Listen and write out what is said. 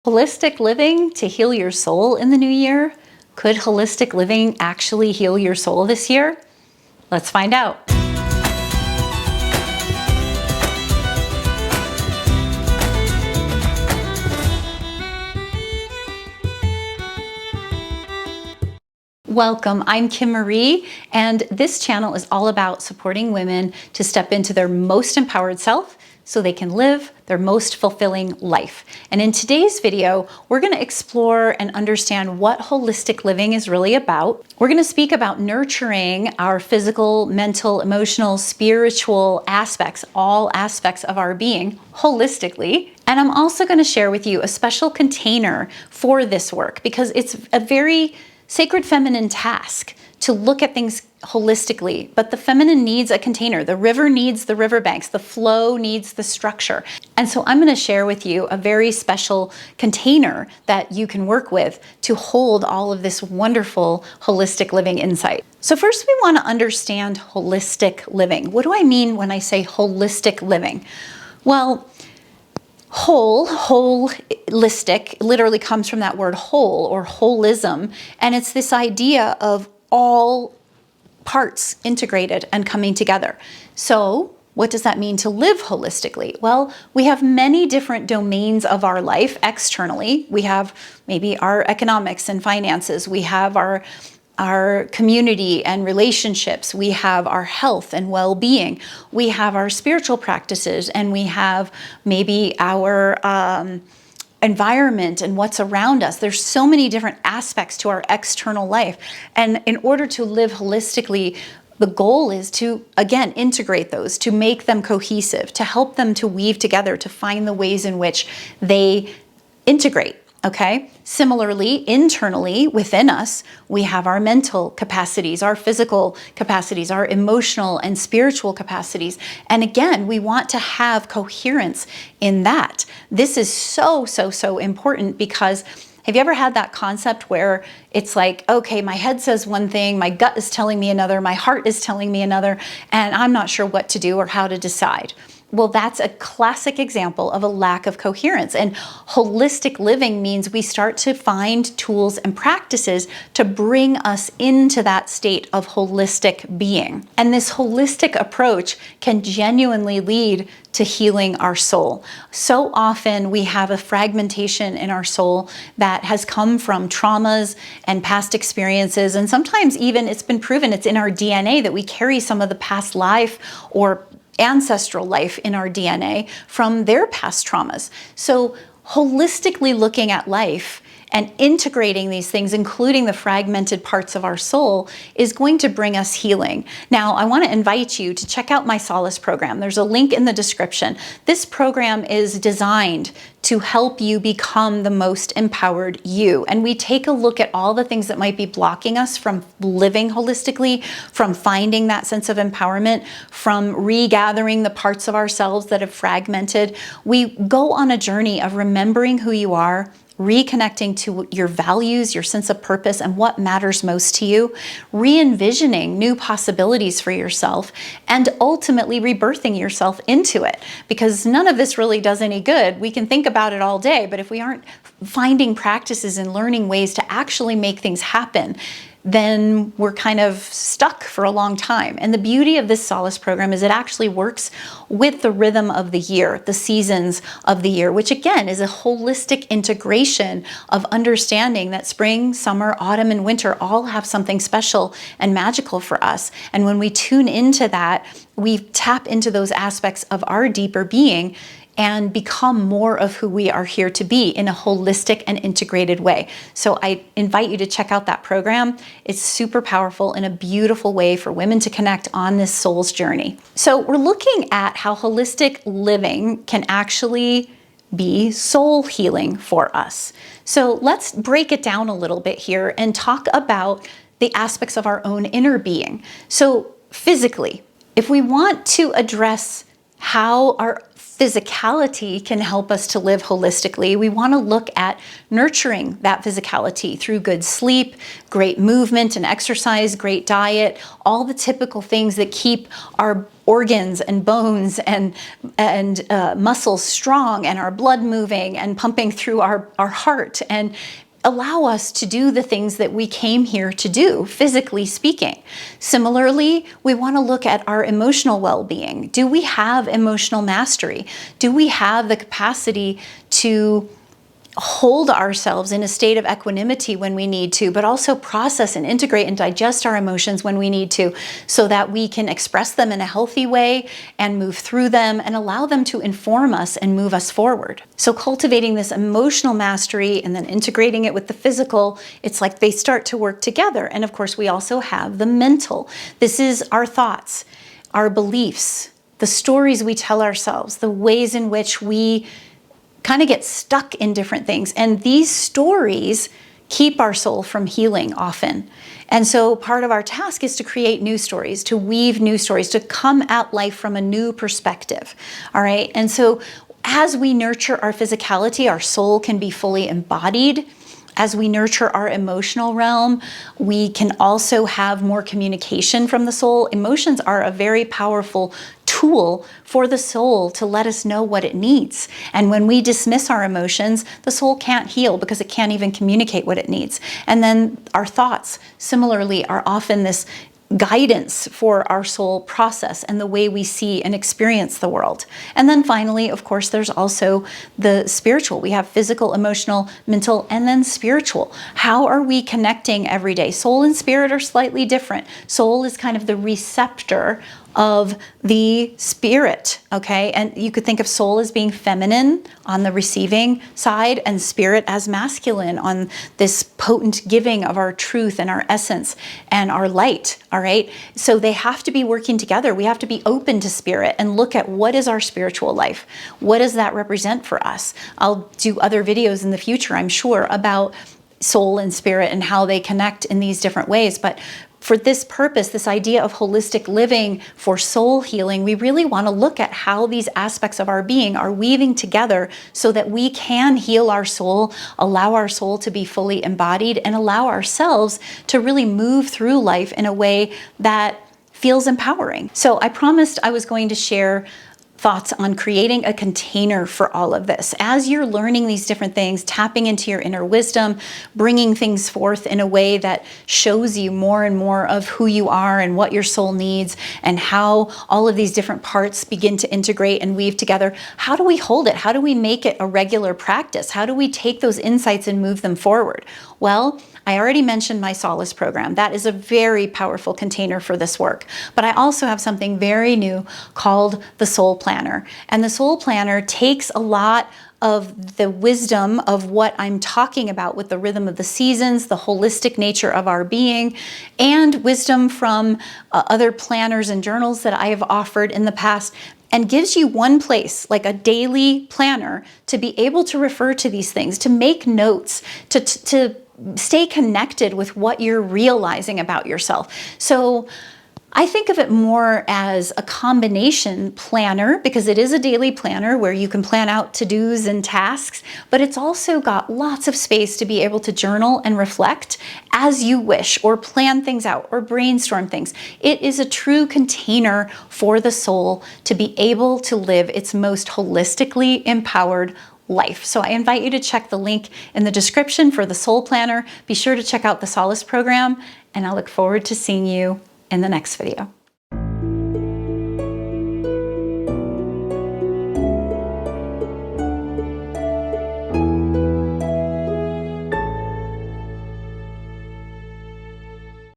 Holistic living to heal your soul in the new year? Could holistic living actually heal your soul this year? Let's find out. Welcome, I'm Kim Marie, and this channel is all about supporting women to step into their most empowered self so they can live their most fulfilling life. And in today's video, we're going to explore and understand what holistic living is really about. We're going to speak about nurturing our physical, mental, emotional, spiritual aspects, all aspects of our being holistically. And I'm also going to share with you a special container for this work because it's a very sacred feminine task to look at things holistically, but the feminine needs a container. The river needs the riverbanks. The flow needs the structure. And so I'm going to share with you a very special container that you can work with to hold all of this wonderful holistic living insight. So first we want to understand holistic living. What do I mean when I say holistic living? Well, holistic literally comes from that word whole or holism, and it's this idea of all parts integrated and coming together. So what does that mean to live holistically? Well, we have many different domains of our life externally. We have maybe our economics and finances. We have our community and relationships. We have our health and well-being. We have our spiritual practices, and we have maybe our environment and what's around us. There's so many different aspects to our external life. And in order to live holistically, the goal is to, again, integrate those, to make them cohesive, to help them to weave together, to find the ways in which they integrate. Okay. Similarly, internally within us, we have our mental capacities, our physical capacities, our emotional and spiritual capacities. And again, we want to have coherence in that. This is so important because have you ever had that concept where it's like, okay, my head says one thing, my gut is telling me another, my heart is telling me another, and I'm not sure what to do or how to decide? Well, that's a classic example of a lack of coherence. And holistic living means we start to find tools and practices to bring us into that state of holistic being. And this holistic approach can genuinely lead to healing our soul. So often we have a fragmentation in our soul that has come from traumas and past experiences. And sometimes even it's been proven it's in our DNA that we carry some of the past life or ancestral life in our DNA from their past traumas. So holistically looking at life and integrating these things, including the fragmented parts of our soul, is going to bring us healing. Now, I want to invite you to check out my Solace program. There's a link in the description. This program is designed to help you become the most empowered you. And we take a look at all the things that might be blocking us from living holistically, from finding that sense of empowerment, from regathering the parts of ourselves that have fragmented. We go on a journey of remembering who you are, reconnecting to your values, your sense of purpose, and what matters most to you, re-envisioning new possibilities for yourself, and ultimately rebirthing yourself into it. Because none of this really does any good. We can think about it all day, but if we aren't finding practices and learning ways to actually make things happen, then we're kind of stuck for a long time. And the beauty of this Solace program is it actually works with the rhythm of the year, the seasons of the year, which again is a holistic integration of understanding that spring, summer, autumn, and winter all have something special and magical for us. And when we tune into that, we tap into those aspects of our deeper being and become more of who we are here to be in a holistic and integrated way. So I invite you to check out that program. It's super powerful in a beautiful way for women to connect on this soul's journey. So we're looking at how holistic living can actually be soul healing for us. So let's break it down a little bit here and talk about the aspects of our own inner being. So physically, if we want to address how our physicality can help us to live holistically, we want to look at nurturing that physicality through good sleep, great movement and exercise, great diet, all the typical things that keep our organs and bones and muscles strong, and our blood moving and pumping through our heart, and allow us to do the things that we came here to do, physically speaking. Similarly, we want to look at our emotional well-being. Do we have emotional mastery? Do we have the capacity to hold ourselves in a state of equanimity when we need to, but also process and integrate and digest our emotions when we need to, so that we can express them in a healthy way and move through them and allow them to inform us and move us forward. So cultivating this emotional mastery and then integrating it with the physical, it's like they start to work together. And of course, we also have the mental. This is our thoughts, our beliefs, the stories we tell ourselves, the ways in which we kind of get stuck in different things. And these stories keep our soul from healing often. And so part of our task is to create new stories, to weave new stories, to come at life from a new perspective. All right. And so as we nurture our physicality, our soul can be fully embodied. As we nurture our emotional realm, we can also have more communication from the soul. Emotions are a very powerful tool for the soul to let us know what it needs. And when we dismiss our emotions, the soul can't heal because it can't even communicate what it needs. And then our thoughts, similarly, are often this guidance for our soul process and the way we see and experience the world. And then finally, of course, there's also the spiritual. We have physical, emotional, mental, and then spiritual. How are we connecting every day? Soul and spirit are slightly different. Soul is kind of the receptor of the spirit, okay? And you could think of soul as being feminine on the receiving side and spirit as masculine on this potent giving of our truth and our essence and our light, all right? So they have to be working together. We have to be open to spirit and look at what is our spiritual life? What does that represent for us? I'll do other videos in the future, I'm sure, about soul and spirit and how they connect in these different ways. But for this purpose, this idea of holistic living for soul healing, we really want to look at how these aspects of our being are weaving together so that we can heal our soul, allow our soul to be fully embodied, and allow ourselves to really move through life in a way that feels empowering. So I promised I was going to share thoughts on creating a container for all of this. As you're learning these different things, tapping into your inner wisdom, bringing things forth in a way that shows you more and more of who you are and what your soul needs and how all of these different parts begin to integrate and weave together, how do we hold it? How do we make it a regular practice? How do we take those insights and move them forward? Well, I already mentioned my Solace program. That is a very powerful container for this work. But I also have something very new called the Soul Planner. And the Soul Planner takes a lot of the wisdom of what I'm talking about with the rhythm of the seasons, the holistic nature of our being, and wisdom from other planners and journals that I have offered in the past, and gives you one place, like a daily planner, to be able to refer to these things, to make notes, to stay connected with what you're realizing about yourself. So I think of it more as a combination planner, because it is a daily planner where you can plan out to-dos and tasks, but it's also got lots of space to be able to journal and reflect as you wish, or plan things out, or brainstorm things. It is a true container for the soul to be able to live its most holistically empowered life. So I invite you to check the link in the description for the Soul Planner. Be sure to check out the Solace program, and I look forward to seeing you in the next video.